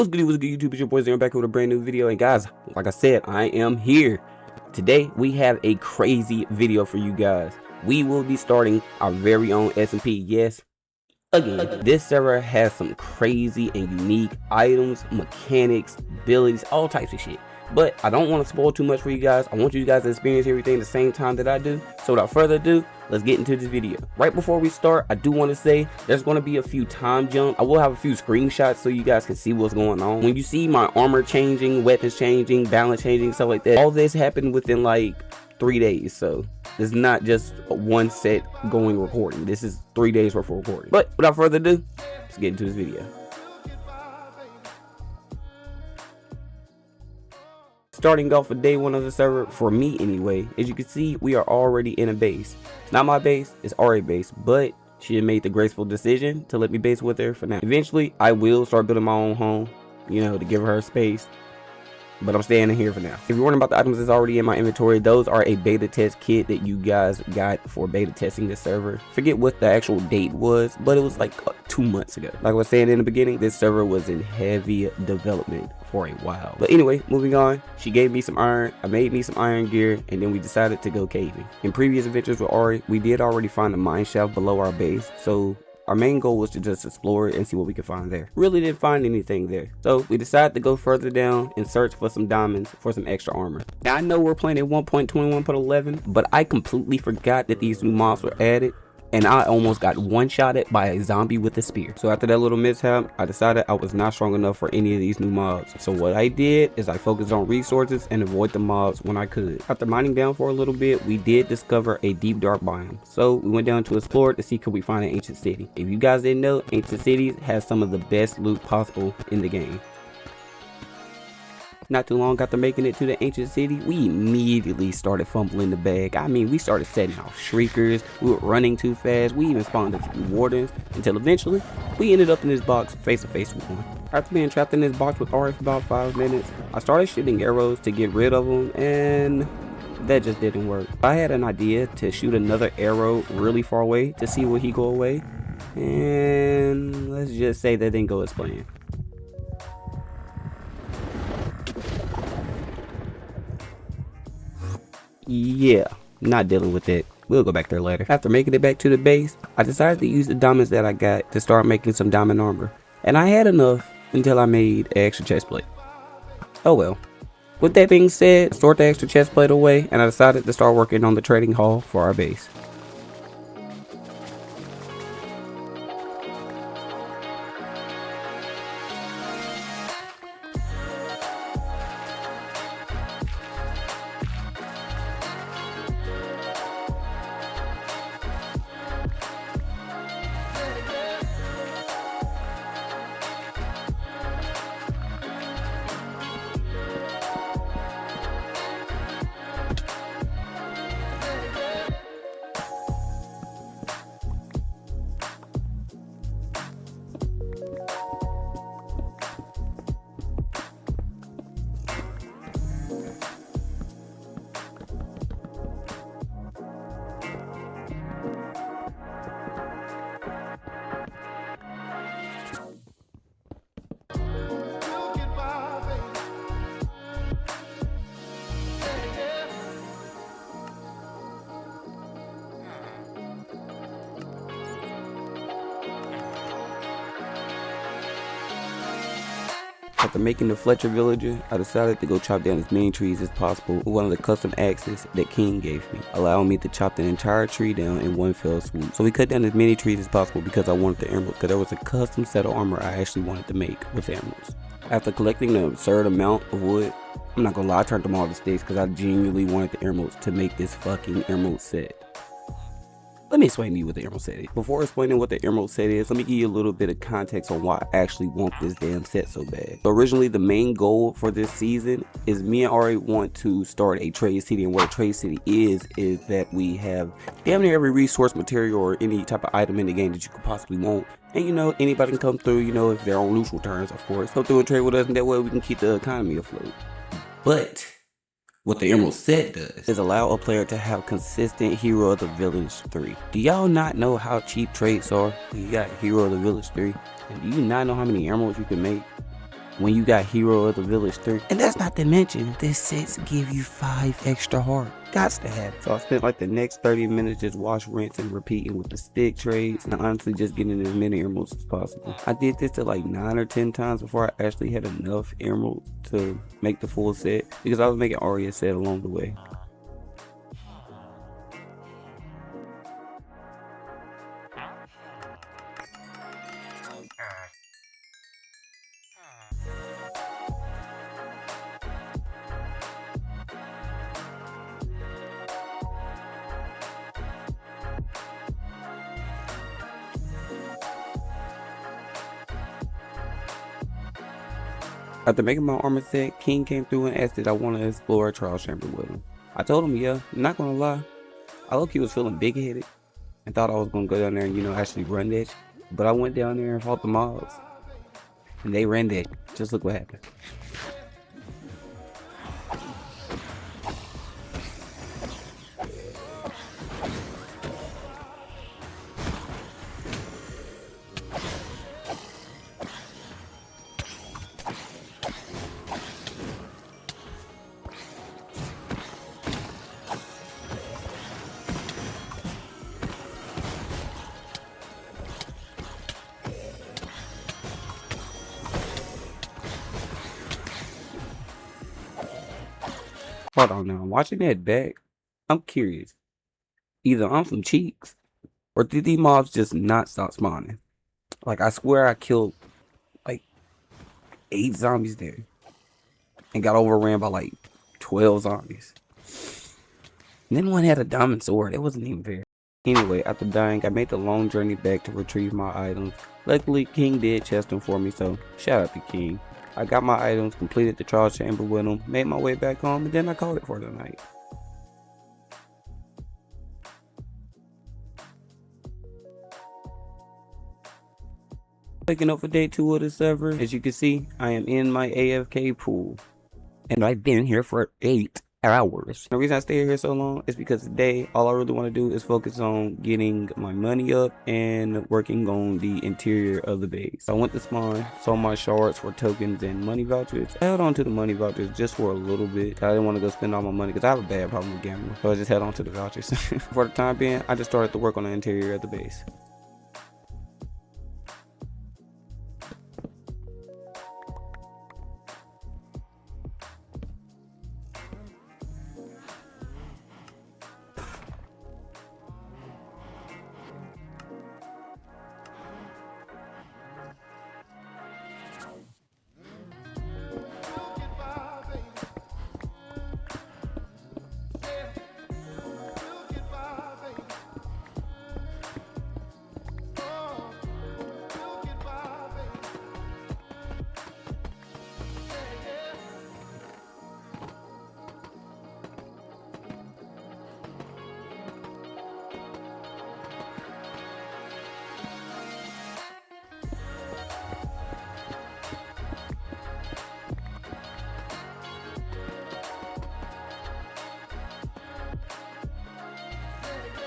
What's good YouTube? It's your boy Zirum back with a brand new video. And guys, like I said, I am here. Today we have a crazy video for you guys. We will be starting our very own SMP. Yes, again, this server has some crazy and unique items, mechanics, abilities, all types of shit. But I don't want to spoil too much for you guys. I want you guys to experience everything the same time that I do. So without further ado, let's get into this video. Right before we start, I do want to say there's going to be a few time jumps. I will have a few screenshots so you guys can see what's going on. When you see my armor changing, weapons changing, balance changing, stuff like that, all this happened within like 3 days. So it's not just one set going recording. This is 3 days worth of recording. But without further ado, let's get into this video. Starting off with day one of the server, for me anyway, as you can see, we are already in a base. It's not my base, it's Ari's base, but she had made the graceful decision to let me base with her for now. Eventually, I will start building my own home, you know, to give her space. But I'm staying in here for now. If you're wondering about the items that's already in my inventory, those are a beta test kit that you guys got for beta testing this server. Forget what the actual date was, but it was like 2 months ago. Like I was saying in the beginning, this server was in heavy development for a while. But anyway, moving on, she gave me some iron, I made me some iron gear, and then we decided to go caving. In previous adventures with Ari, we did already find a mine shaft below our base, so our main goal was to just explore it and see what we could find there. Really didn't find anything there. So we decided to go further down and search for some diamonds for some extra armor. Now I know we're playing at 1.21.11, but I completely forgot that these new mobs were added. And I almost got one-shotted by a zombie with a spear. So after that little mishap, I decided I was not strong enough for any of these new mobs. So what I did is I focused on resources and avoid the mobs when I could. After mining down for a little bit, we did discover a deep dark biome. So we went down to explore to see could we find an ancient city. If you guys didn't know, ancient cities has some of the best loot possible in the game. Not too long after making it to the ancient city, we immediately started fumbling the bag. I mean, we started setting off shriekers, we were running too fast, we even spawned a few wardens, until eventually, we ended up in this box face to face with one. After being trapped in this box with Ari for about 5 minutes, I started shooting arrows to get rid of them, and that just didn't work. I had an idea to shoot another arrow really far away to see will he go away, and let's just say that didn't go as planned. Yeah, not dealing with it. We'll go back there later. After making it back to the base, I decided to use the diamonds that I got to start making some diamond armor. And I had enough until I made an extra chest plate. Oh well. With that being said, I stored the extra chest plate away and I decided to start working on the trading hall for our base. After making the Fletcher villager, I decided to go chop down as many trees as possible with one of the custom axes that King gave me, allowing me to chop the entire tree down in one fell swoop. So we cut down as many trees as possible because I wanted the emeralds, because there was a custom set of armor I actually wanted to make with emeralds. After collecting an absurd amount of wood, I'm not gonna lie, I turned them all to sticks because I genuinely wanted the emeralds to make this fucking emerald set. Let me explain to you what the emerald set is. Before explaining what the emerald set is, let me give you a little bit of context on why I actually want this damn set so bad. So originally, the main goal for this season is me and Ari want to start a trade city, and what a trade city is that we have damn near every resource, material, or any type of item in the game that you could possibly want. And you know, anybody can come through, you know, if they're on neutral terms, of course. Come through and trade with us, and that way we can keep the economy afloat. But what the Emerald set does is allow a player to have consistent Hero of the Village 3. Do y'all not know how cheap trades are? You got Hero of the Village 3, and do you not know how many emeralds you can make? when you got Hero of the Village 3. And that's not to mention, this sets give you 5 extra heart. Gots to have it. So I spent like the next 30 minutes just wash, rinse, and repeating with the stick trades, and honestly just getting as many emeralds as possible. I did this to like 9 or 10 times before I actually had enough emeralds to make the full set, because I was making Arya set along the way. After making my armor set, King came through and asked if I want to explore a trial chamber with him. I told him yeah. I'm not gonna lie, I low-key was feeling big-headed and thought I was gonna go down there and actually run that shit. But I went down there and fought the mobs, and they ran that. Just look what happened. Hold on now, watching that back, I'm curious. Either I'm some cheeks, or did these mobs just not stop spawning? Like, I swear I killed like 8 zombies there and got overran by like 12 zombies. And then one had a diamond sword. It wasn't even fair. Anyway, after dying, I made the long journey back to retrieve my items. Luckily, King did chest them for me, so shout out to King. I got my items, completed the trial chamber with them, made my way back home, and then I called it for the night. Waking up for day 2 of the server. As you can see, I am in my AFK pool, and I've been here for 8 hours. The reason I stay here so long is because today all I really want to do is focus on getting my money up and working on the interior of the base. I went to spawn, sold my shards for tokens and money vouchers. I held on to the money vouchers just for a little bit. I didn't want to go spend all my money because I have a bad problem with gambling, so I just held on to the vouchers. For the time being, I just started to work on the interior of the base.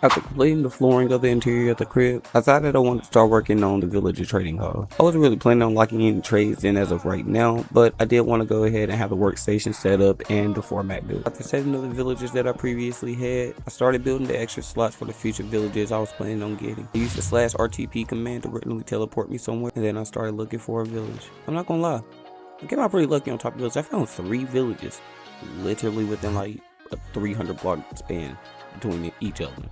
After completing the flooring of the interior of the crib, I decided I wanted to start working on the villager trading hall. I wasn't really planning on locking any trades in as of right now, but I did want to go ahead and have the workstation set up and the format built. After setting up the villagers that I previously had, I started building the extra slots for the future villagers I was planning on getting. I used the /RTP command to randomly teleport me somewhere, and then I started looking for a village. I'm not gonna lie, I came out pretty lucky on Top Village. I found 3 villages, literally within like a 300 block span between each of them.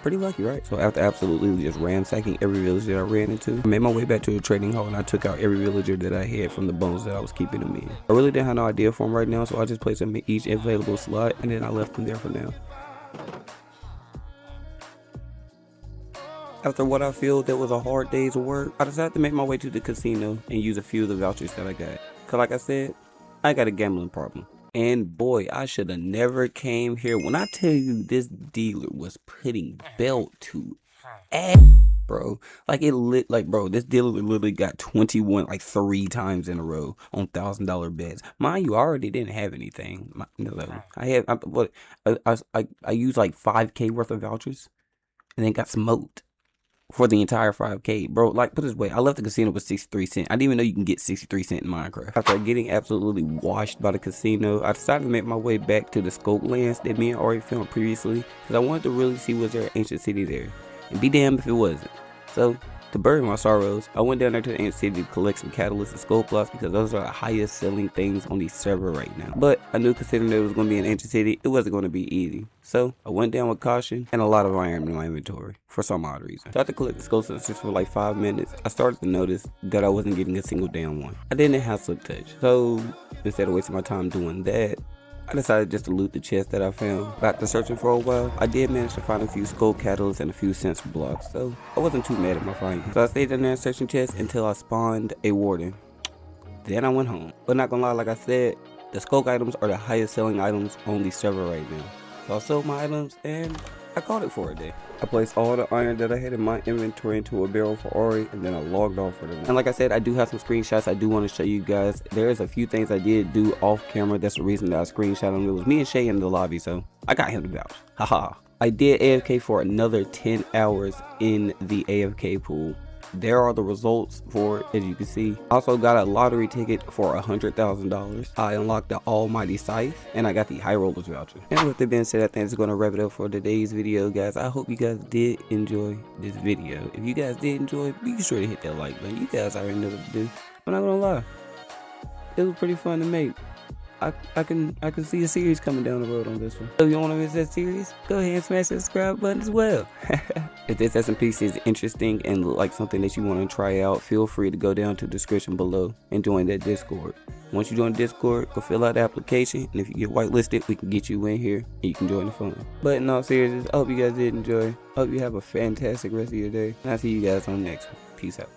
Pretty lucky, right? So after absolutely just ransacking every village that I ran into, I made my way back to the trading hall and I took out every villager that I had from the bones that I was keeping them in. I really didn't have no idea for them right now, so I just placed them in each available slot and then I left them there for now. After what I feel that was a hard day's of work, I decided to make my way to the casino and use a few of the vouchers that I got. Cause like I said, I got a gambling problem. And boy, I should have never came here. When I tell you this dealer was putting belt to ass, bro. Like it lit, like bro, this dealer literally got 21 like 3 times in a row on $1,000 bets. Mind you, I already didn't have anything. I used like 5K worth of vouchers and then got smoked. for the entire 5K, bro. Like, put it this way, I left the casino with 63 cents. I didn't even know you can get 63 cents in Minecraft. After getting absolutely washed by the casino, I decided to make my way back to the scope lands that me and Ari filmed previously, because I wanted to really see was there an ancient city there, and be damned if it wasn't. So, to bury my sorrows, I went down there to the ancient city to collect some catalysts and scope blocks, because those are the highest selling things on the server right now. But I knew, considering there was going to be an ancient city, it wasn't going to be easy. So I went down with caution and a lot of iron in my inventory for some odd reason. So after collecting scope sensors for like 5 minutes, I started to notice that I wasn't getting a single damn one. I didn't have slip touch. So instead of wasting my time doing that, I decided just to loot the chest that I found. After searching for a while, I did manage to find a few scope catalysts and a few sensor blocks, so I wasn't too mad at my finding. So I stayed in there searching chests until I spawned a warden. Then I went home. But not gonna lie, like I said, the scope items are the highest selling items on the server right now. So I sold my items and I caught it for a day. I placed all the iron that I had in my inventory into a barrel for Ari, and then I logged off for the night. And like I said, I do have some screenshots I do want to show you guys. There's a few things I did do off camera. That's the reason that I screenshot them. It was me and Shay in the lobby, so I got him to vouch. Haha. I did AFK for another 10 hours in the AFK pool. There are the results for it, as you can see. I also got a lottery ticket for $100,000. I unlocked the almighty scythe, and I got the high rollers voucher. And with that being said, I think it's going to wrap it up for today's video, guys. I hope you guys did enjoy this video. If you guys did enjoy, be sure to hit that like button. You guys already know what to do. I'm not gonna lie, it was pretty fun to make. I can see a series coming down the road on this one. So if you want to miss that series, go ahead and smash the subscribe button as well. If this SMP is interesting and look like something that you want to try out, feel free to go down to the description below and join that Discord. Once you join Discord, go fill out the application, and if you get whitelisted, we can get you in here and you can join the fun. But in all seriousness, I hope you guys did enjoy. I hope you have a fantastic rest of your day, and I'll see you guys on the next one. Peace out.